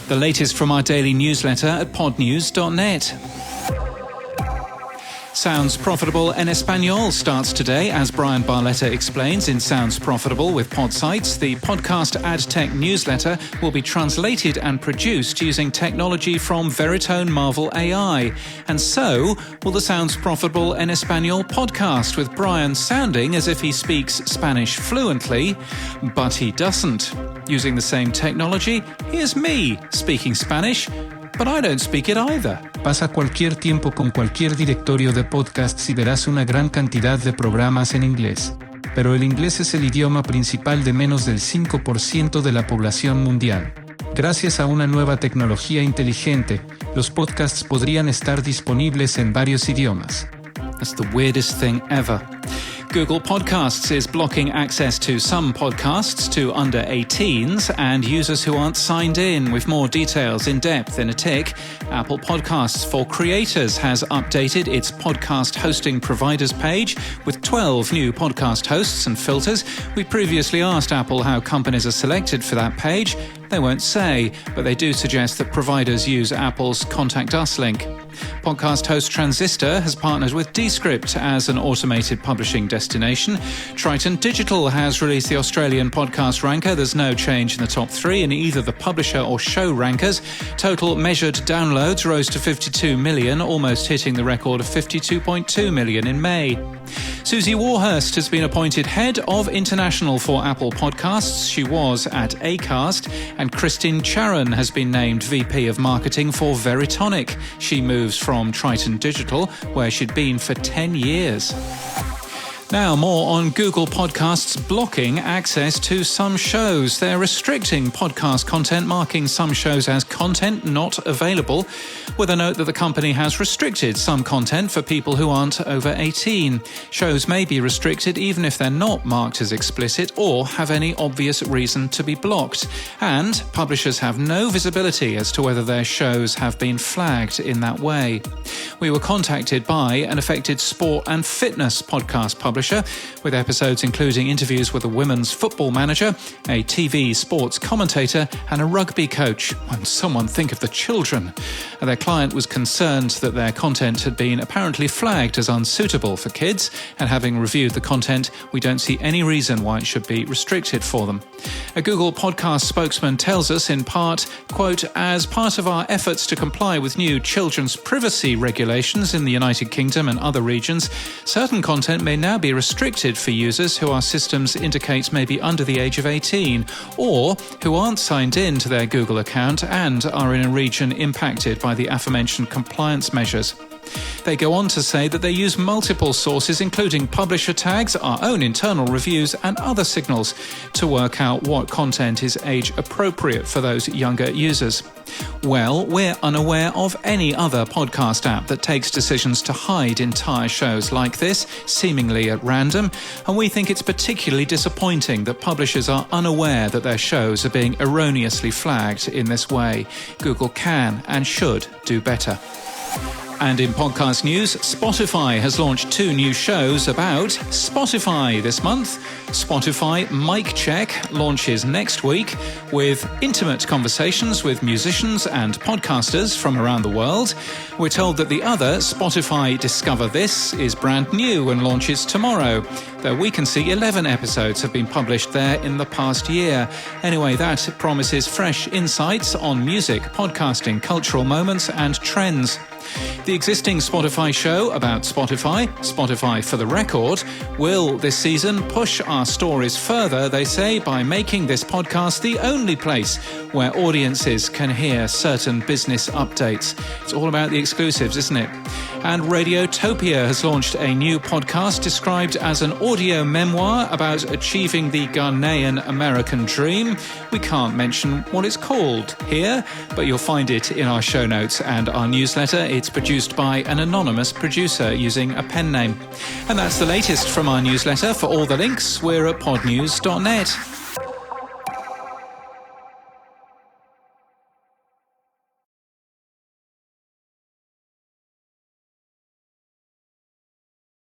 The latest from our daily newsletter at podnews.net. Sounds Profitable en Español starts today, as Brian Barletta explains in Sounds Profitable with Podsights. The podcast ad tech newsletter will be translated and produced using technology from Veritone Marvel AI. And so will the Sounds Profitable en Español podcast, with Brian sounding as if he speaks Spanish fluently, but he doesn't. Using the same technology, here's me speaking Spanish, but I don't speak it either. Pasa cualquier tiempo con cualquier directorio de podcasts y verás una gran cantidad de programas en inglés. Pero el inglés es el idioma principal de menos del 5% de la población mundial. Gracias a una nueva tecnología inteligente, los podcasts podrían estar disponibles en varios idiomas. That's the weirdest thing ever. Google Podcasts is blocking access to some podcasts to under 18s and users who aren't signed in. With more details in depth in a tick, Apple Podcasts for Creators has updated its podcast hosting providers page with 12 new podcast hosts and filters. We previously asked Apple how companies are selected for that page. They won't say, but they do suggest that providers use Apple's Contact Us link. Podcast host Transistor has partnered with Descript as an automated publishing destination. Triton Digital has released the Australian podcast ranker. There's no change in the top three in either the publisher or show rankers. Total measured downloads rose to 52 million, almost hitting the record of 52.2 million in May. Susie Warhurst has been appointed head of international for Apple Podcasts. She was at Acast. And Christine Charon has been named VP of Marketing for Veritonic. She moves from Triton Digital, where she'd been for 10 years. Now, more on Google Podcasts blocking access to some shows. They're restricting podcast content, marking some shows as content not available, with a note that the company has restricted some content for people who aren't over 18. Shows may be restricted even if they're not marked as explicit or have any obvious reason to be blocked. And publishers have no visibility as to whether their shows have been flagged in that way. We were contacted by an affected sport and fitness podcast publisher, with episodes including interviews with a women's football manager, a TV sports commentator, and a rugby coach. And someone think of the children. Their client was concerned that their content had been apparently flagged as unsuitable for kids, and having reviewed the content, we don't see any reason why it should be restricted for them. A Google Podcast spokesman tells us in part, quote, as part of our efforts to comply with new children's privacy regulations in the United Kingdom and other regions, certain content may now be restricted for users who our systems indicate may be under the age of 18 or who aren't signed in to their Google account and are in a region impacted by the aforementioned compliance measures. They go on to say that they use multiple sources, including publisher tags, our own internal reviews, and other signals to work out what content is age appropriate for those younger users. Well, we're unaware of any other podcast app that takes decisions to hide entire shows like this, seemingly at random, and we think it's particularly disappointing that publishers are unaware that their shows are being erroneously flagged in this way. Google can and should do better. And in podcast news, Spotify has launched 2 new shows about Spotify this month. Spotify Mic Check launches next week with intimate conversations with musicians and podcasters from around the world. We're told that the other, Spotify Discover This, is brand new and launches tomorrow, though we can see 11 episodes have been published there in the past year. Anyway, that promises fresh insights on music, podcasting, cultural moments and trends. The existing Spotify show about Spotify, Spotify for the Record, will this season push our stories further, they say, by making this podcast the only place where audiences can hear certain business updates. It's all about the exclusives, isn't it? And Radiotopia has launched a new podcast described as an audio memoir about achieving the Ghanaian American dream. We can't mention what it's called here, but you'll find it in our show notes and our newsletter. It's produced by an anonymous producer using a pen name. And that's the latest from our newsletter. For all the links, we're at podnews.net.